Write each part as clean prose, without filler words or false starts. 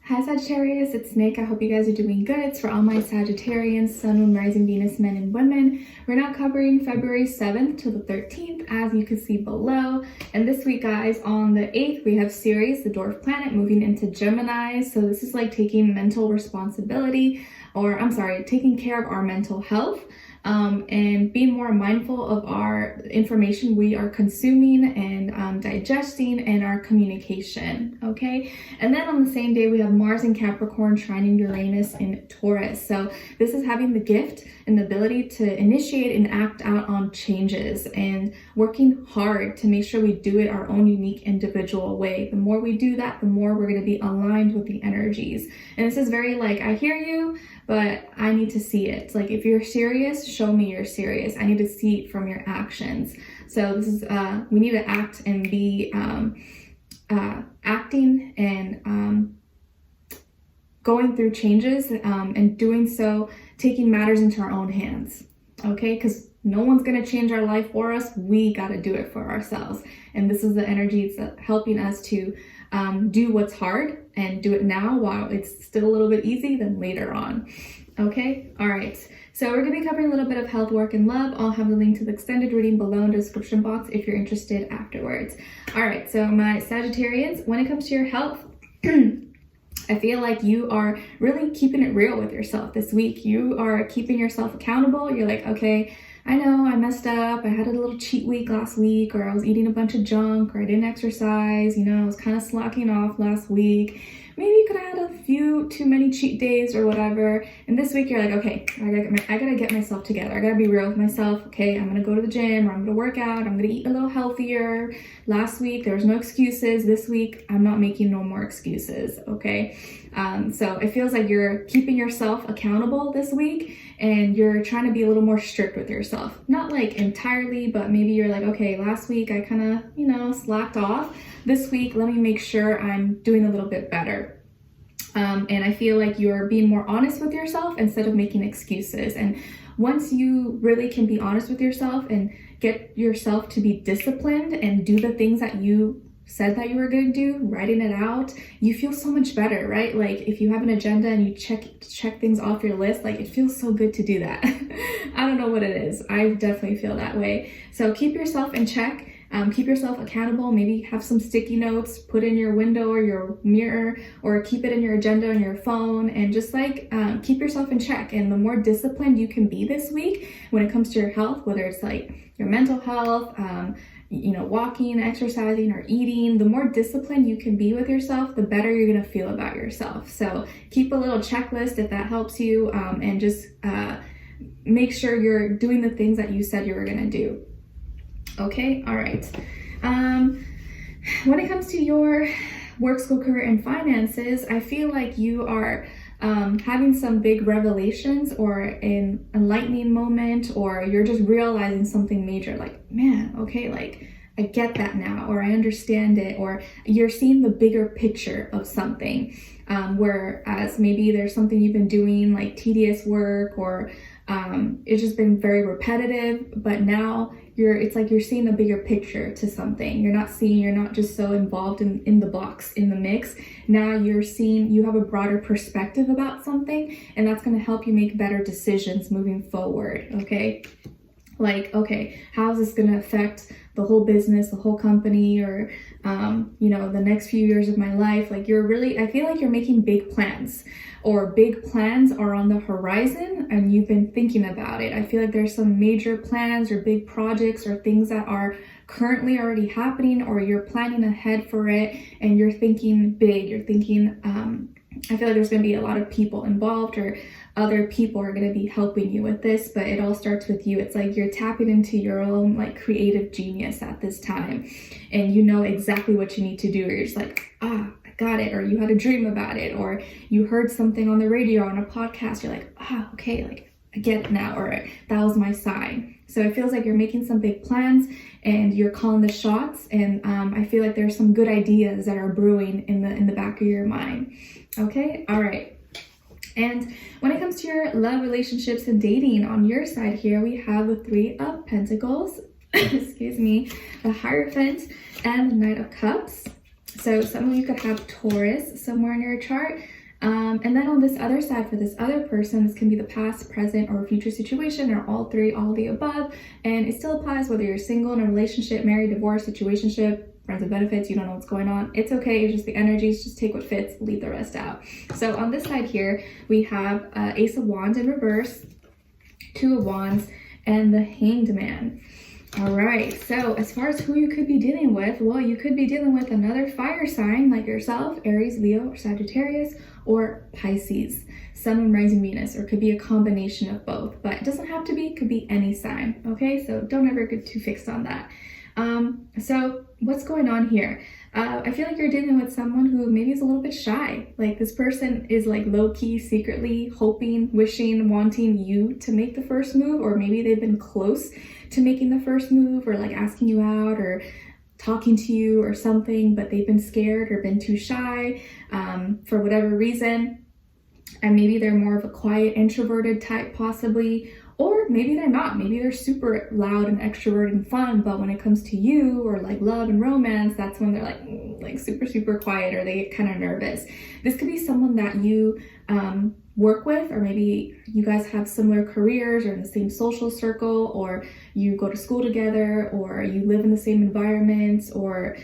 Hi Sagittarius, it's Nick. I hope you guys are doing good. It's for all my Sagittarians, Sun, Moon, Rising, Venus, men and women. We're now covering February 7th to the 13th, as you can see below. And this week, guys, on the 8th, we have Ceres, the dwarf planet, moving into Gemini. So this is like taking mental responsibility, taking care of our mental health. And being more mindful of our information we are consuming and digesting and our communication, okay? And then on the same day, we have Mars in Capricorn trining Uranus in Taurus. So this is having the gift and the ability to initiate and act out on changes and working hard to make sure we do it our own unique individual way. The more we do that, the more we're going to be aligned with the energies. And this is very like, I hear you, but I need to see it. It's like, if you're serious, show me you're serious. I need to see it from your actions. So this is, we need to act and be acting and going through changes and doing so, taking matters into our own hands, okay? Because no one's gonna change our life for us. We gotta do it for ourselves. And this is the energy that's helping us to do what's hard and do it now while it's still a little bit easy than later on. Okay, all right. So we're gonna be covering a little bit of health, work, and love. I'll have the link to the extended reading below in the description box if you're interested afterwards. All right, so my Sagittarians, when it comes to your health, I feel like you are really keeping it real with yourself this week. You are keeping yourself accountable. You're like, okay, I know I messed up. I had a little cheat week last week, or I was eating a bunch of junk, or I didn't exercise. You know, I was kind of slacking off last week. Maybe you could have had a few too many cheat days or whatever. And this week you're like, okay, I gotta get myself together. I gotta be real with myself. Okay, I'm gonna go to the gym, or I'm gonna work out. I'm gonna eat a little healthier. Last week there was no excuses. This week I'm not making no more excuses. Okay, so it feels like you're keeping yourself accountable this week, and you're trying to be a little more strict with yourself. Not like entirely, but maybe you're like, okay, last week I kind of, slacked off. This week, let me make sure I'm doing a little bit better. And I feel like you're being more honest with yourself instead of making excuses. And once you really can be honest with yourself and get yourself to be disciplined and do the things that you said that you were going to do, writing it out, you feel so much better, right? Like if you have an agenda and you check things off your list, like it feels so good to do that. I don't know what it is. I definitely feel that way. So keep yourself in check. Keep yourself accountable. Maybe have some sticky notes, put in your window or your mirror, or keep it in your agenda on your phone, and just like keep yourself in check. And the more disciplined you can be this week when it comes to your health, whether it's like your mental health, walking, exercising, or eating, the more disciplined you can be with yourself, the better you're gonna feel about yourself. So keep a little checklist if that helps you, and just make sure you're doing the things that you said you were gonna do. Okay, all right. When it comes to your work, school, career, and finances, I feel like you are having some big revelations or an enlightening moment, or you're just realizing something major, like, man, okay, like I get that now, or I understand it, or you're seeing the bigger picture of something, whereas maybe there's something you've been doing like tedious work, or it's just been very repetitive, but now it's like you're seeing a bigger picture to something. You're not just so involved in the box, in the mix. Now you're seeing, you have a broader perspective about something, and that's going to help you make better decisions moving forward. Okay, like, okay, how is this going to affect the whole business, the whole company, or the next few years of my life? Like I feel like you're making big plans, or big plans are on the horizon and you've been thinking about it. I feel like there's some major plans or big projects or things that are currently already happening, or you're planning ahead for it and you're thinking big. You're thinking, I feel like there's going to be a lot of people involved, or other people are going to be helping you with this, but it all starts with you. It's like you're tapping into your own like creative genius at this time, and you know exactly what you need to do. Or you're just like, I got it. Or you had a dream about it, or you heard something on the radio or on a podcast. You're like, okay, like I get it now, or that was my sign. So it feels like you're making some big plans and you're calling the shots. And I feel like there's some good ideas that are brewing in the back of your mind. Okay, all right. And when it comes to your love, relationships, and dating, on your side here, we have the Three of Pentacles, excuse me, the Hierophant, and the Knight of Cups. So some of you could have Taurus somewhere in your chart. And then on this other side, for this other person, this can be the past, present, or future situation, or all three, all the above. And it still applies whether you're single, in a relationship, married, divorced, situationship, friends with benefits, you don't know what's going on. It's okay, it's just the energies, just take what fits, leave the rest out. So on this side here, we have Ace of Wands in reverse, Two of Wands, and the Hanged Man. All right, so as far as who you could be dealing with, well, you could be dealing with another fire sign like yourself, Aries, Leo, or Sagittarius, or Pisces, Sun and Rising Venus, or it could be a combination of both, but it doesn't have to be, it could be any sign, okay? So don't ever get too fixed on that. So what's going on here? I feel like you're dealing with someone who maybe is a little bit shy. Like this person is like low-key, secretly hoping, wishing, wanting you to make the first move, or maybe they've been close to making the first move, or like asking you out or talking to you or something, but they've been scared or been too shy for whatever reason. And maybe they're more of a quiet, introverted type possibly, or maybe they're not. Maybe they're super loud and extroverted and fun, but when it comes to you or like love and romance, that's when they're like super quiet, or they get kind of nervous. This could be someone that you work with, or maybe you guys have similar careers or in the same social circle, or you go to school together, or you live in the same environment, or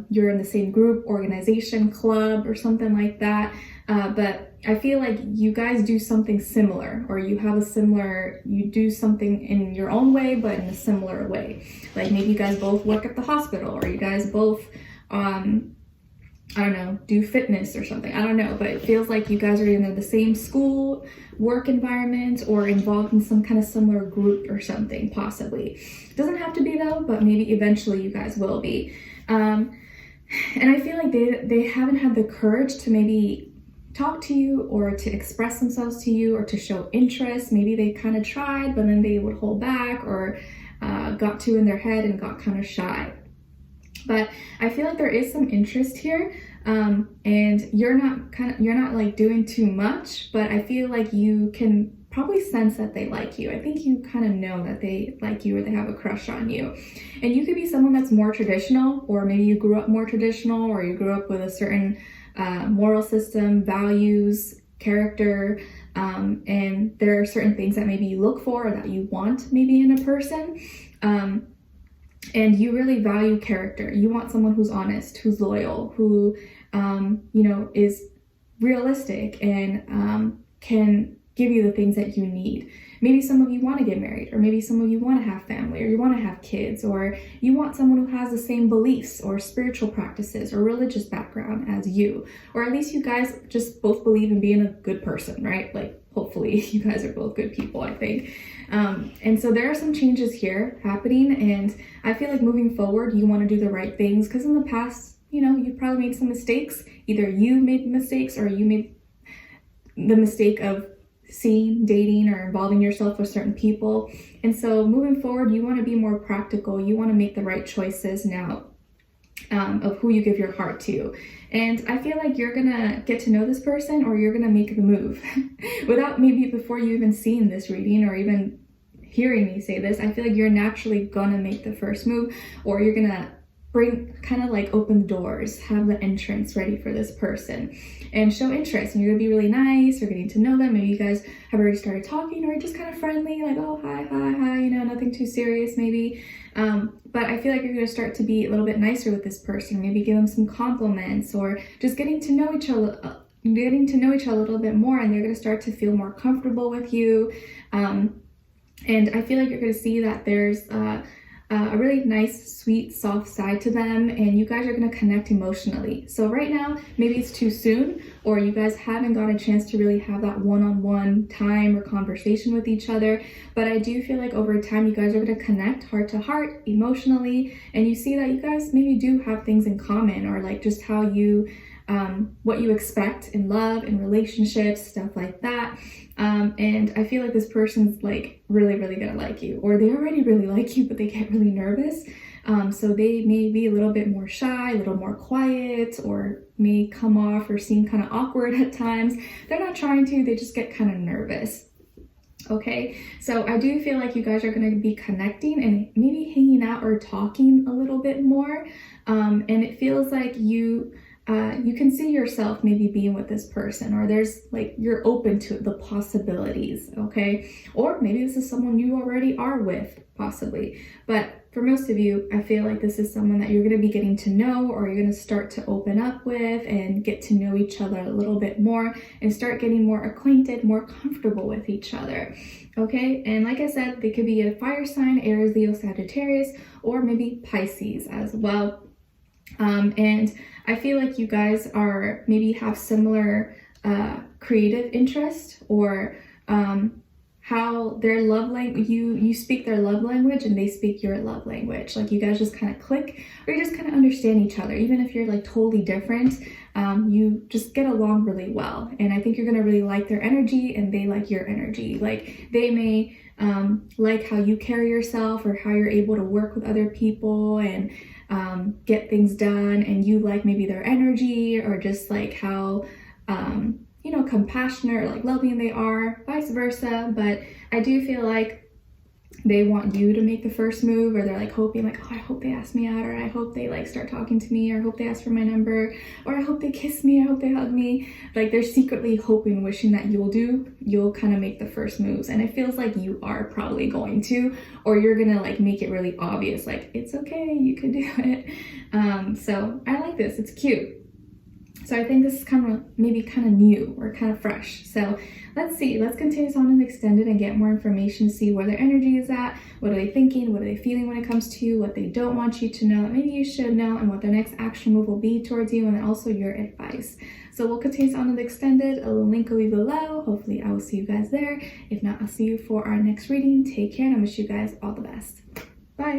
you're in the same group, organization, club, or something like that. But I feel like you guys do something similar, or you have a similar, you do something in your own way, but in a similar way. Like maybe you guys both work at the hospital, or you guys both, I don't know, do fitness or something. I don't know, but it feels like you guys are in the same school, work environment, or involved in some kind of similar group or something, possibly. Doesn't have to be though, but maybe eventually you guys will be. And I feel like they haven't had the courage to maybe talk to you, or to express themselves to you, or to show interest. Maybe they kind of tried, but then they would hold back, or got too in their head and got kind of shy. But I feel like there is some interest here, and you're not like doing too much, but I feel like you can probably sense that they like you. I think you kind of know that they like you, or they have a crush on you. And you could be someone that's more traditional, or maybe you grew up more traditional, or you grew up with a certain moral system, values, character, and there are certain things that maybe you look for, or that you want maybe in a person. And you really value character. You want someone who's honest, who's loyal, who, is realistic and can give you the things that you need. Maybe some of you want to get married, or maybe some of you want to have family, or you want to have kids, or you want someone who has the same beliefs or spiritual practices or religious background as you, or at least you guys just both believe in being a good person, right? Like hopefully you guys are both good people, I think. And so there are some changes here happening, and I feel like moving forward, you want to do the right things, because in the past, you probably made some mistakes. Either you made mistakes, or you made the mistake of dating, or involving yourself with certain people. And so moving forward, you want to be more practical. You want to make the right choices now of who you give your heart to. And I feel like you're gonna get to know this person, or you're gonna make the move without maybe before you even seeing this reading or even hearing me say this. I feel like you're naturally gonna make the first move, or you're gonna open the doors, have the entrance ready for this person, and show interest. And you're gonna be really nice, or getting to know them. Maybe you guys have already started talking, or just kind of friendly, like, oh, hi, nothing too serious maybe. But I feel like you're gonna start to be a little bit nicer with this person. Maybe give them some compliments, or just getting to know each other a little bit more, and they're gonna start to feel more comfortable with you. And I feel like you're gonna see that there's a really nice, sweet, soft side to them, and you guys are going to connect emotionally. So right now, maybe it's too soon, or you guys haven't got a chance to really have that one-on-one time or conversation with each other, but I do feel like over time, you guys are going to connect heart to heart emotionally, and you see that you guys maybe do have things in common, or like just how you, what you expect in love and relationships, stuff like that. And I feel like this person's like really gonna like you, or they already really like you, but they get really nervous. So they may be a little bit more shy, a little more quiet, or may come off or seem kind of awkward at times. They're not trying to, they just get kind of nervous. Okay, so I do feel like you guys are going to be connecting and maybe hanging out or talking a little bit more. And it feels like you can see yourself maybe being with this person, or there's like you're open to the possibilities. Okay, or maybe this is someone you already are with, possibly. But for most of you, I feel like this is someone that you're going to be getting to know, or you're going to start to open up with and get to know each other a little bit more and start getting more acquainted, more comfortable with each other. Okay, and like I said, they could be a fire sign, Aries, Leo, Sagittarius, or maybe Pisces as well. And I feel like you guys are maybe have similar creative interest, or how their love language, you speak their love language and they speak your love language. Like you guys just kind of click, or you just kind of understand each other. Even if you're like totally different, you just get along really well. And I think you're gonna really like their energy and they like your energy. Like they may like how you carry yourself, or how you're able to work with other people and get things done, and you like maybe their energy, or just like how compassionate or like loving they are, vice versa. But I do feel like they want you to make the first move, or they're like hoping like, oh, I hope they ask me out, or I hope they like start talking to me, or I hope they ask for my number, or I hope they kiss me, I hope they hug me. Like they're secretly hoping, wishing that you'll kind of make the first moves. And it feels like you are probably going to, or you're gonna like make it really obvious, like it's okay, you could do it. So I like this, it's cute. So I think this is maybe kind of new or kind of fresh. So let's see, let's continue this on and extend it and get more information to see where their energy is at, what are they thinking, what are they feeling when it comes to you, what they don't want you to know that maybe you should know, and what their next action move will be towards you, and then also your advice. So we'll continue this on and extended. A link will be below. Hopefully I will see you guys there. If not, I'll see you for our next reading. Take care, and I wish you guys all the best. Bye.